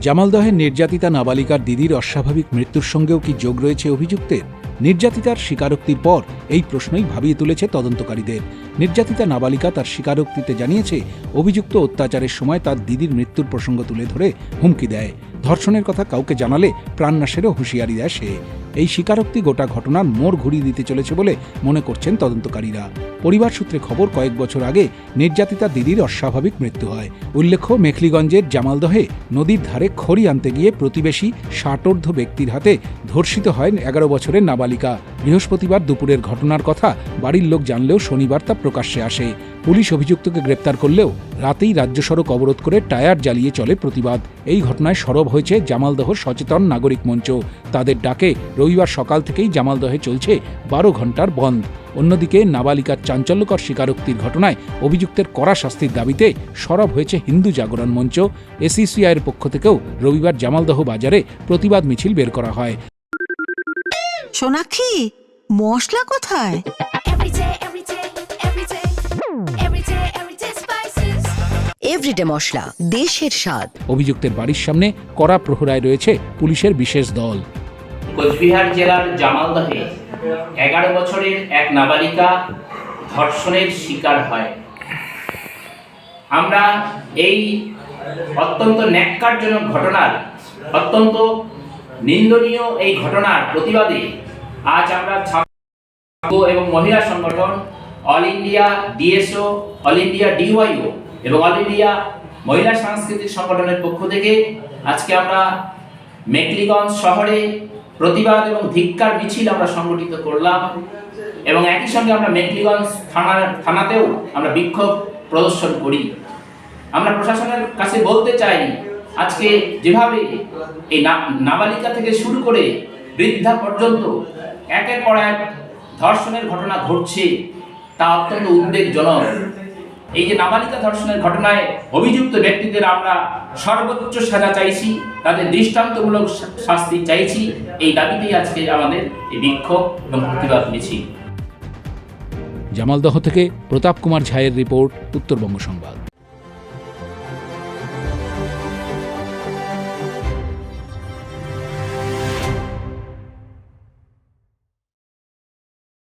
জামালদহের নির্যাতিতা নাবালিকার দিদির অস্বাভাবিক মৃত্যুর সঙ্গেও কি যোগ রয়েছে অভিযুক্তের? নির্যাতিতার স্বীকারোক্তির পর এই প্রশ্নই ভাবিয়ে তুলেছে তদন্তকারীদের। নির্যাতিতা নাবালিকা তার স্বীকারোক্তিতে জানিয়েছে, অভিযুক্ত অত্যাচারের সময় তার দিদির মৃত্যুর প্রসঙ্গ তুলে ধরে হুমকি দেয়। ধর্ষণের কথা কাউকে জানালে প্রাণনাশেরও হুঁশিয়ারি দেয় সে। এই স্বীকারোক্তি গোটা ঘটনার মোড় ঘুরিয়ে দিতে চলেছে বলে মনে করছেন তদন্তকারীরা। পরিবার সূত্রে খবর, কয়েক বছর আগে নির্যাতিতা দিদির অস্বাভাবিক মৃত্যু হয়। উল্লেখ্য, মেখলিগঞ্জের জামালদহে নদীর ধারে খড়ি আনতে গিয়ে প্রতিবেশী ষাটোর্ধ্ব ব্যক্তির হাতে ধর্ষিত হয় 11 বছরের নাবালিকা। বৃহস্পতিবার দুপুরের ঘটনার কথা বাড়ির লোক জানলেও শনিবার তা প্রকাশ্যে আসে। পুলিশ অভিযুক্তকে গ্রেপ্তার করলেও রাতেই রাজ্য সড়ক অবরোধ করে টায়ার জ্বালিয়ে চলে প্রতিবাদ। এই ঘটনায় সরব হয়েছে জামালদহ সচেতন নাগরিক মঞ্চ। তাদের ডাকে রবিবার সকাল থেকেই জামালদহে চলছে 12 ঘণ্টার বন্ধ। অন্যদিকে নাবালিকার চাঞ্চল্যকর স্বীকারোক্তির ঘটনায় অভিযুক্তের কড়া শাস্তির দাবিতে সরব হয়েছে হিন্দু জাগরণ মঞ্চ। এসইসিআইয়ের পক্ষ থেকেও রবিবার জামালদহ বাজারে প্রতিবাদ মিছিল বের করা হয়। সোনাক্ষী, মশলা কোথায়? এভরিডে মশলা, দেশের স্বাদ। অভিযুক্তের বাড়ির সামনে কড়া প্রহরায় রয়েছে পুলিশের বিশেষ দল। কোচবিহার জেলার জামালদহে 11 বছরের এক নাবালিকা ধর্ষণের শিকার হয়। আমরা এই অত্যন্ত ন্যাক্কারজনক ঘটনার, অত্যন্ত নিন্দনীয় এই ঘটনার প্রতিবাদে আজ আমরা ছাত্র এবং মহিলা সংগঠন, all India DSO, all India DYO এবং অল ইন্ডিয়া মহিলা সাংস্কৃতিক সংগঠনের পক্ষ থেকে আজকে আমরা মেখলিগঞ্জ শহরে প্রতিবাদ এবং ধিক্কার মিছিল আমরা সংগঠিত করলাম এবং একই সঙ্গে আমরা মেখলিগঞ্জ থানাতেও আমরা বিক্ষোভ প্রদর্শন করি। আমরা প্রশাসনের কাছে বলতে চাই, আজকে যেভাবে এই নাবালিকা থেকে শুরু করে বৃদ্ধা পর্যন্ত একের পর এক ধর্ষণের ঘটনা ঘটছে, তা অত্যন্ত উদ্বেগজনক। এই যে নাবালিকা ধর্ষণের ঘটনায় অভিযুক্ত ব্যক্তিদের আমরা সর্বোচ্চ সাজা চাইছি, তাদের দৃষ্টান্তমূলক শাস্তি চাইছি। এই দাবিতেই আজকে আমাদের এই বিক্ষোভ এবং প্রতিবাদ মিছিল। জামালদহ থেকে প্রতাপ কুমার ঝায়ের রিপোর্ট, উত্তরবঙ্গ সংবাদ।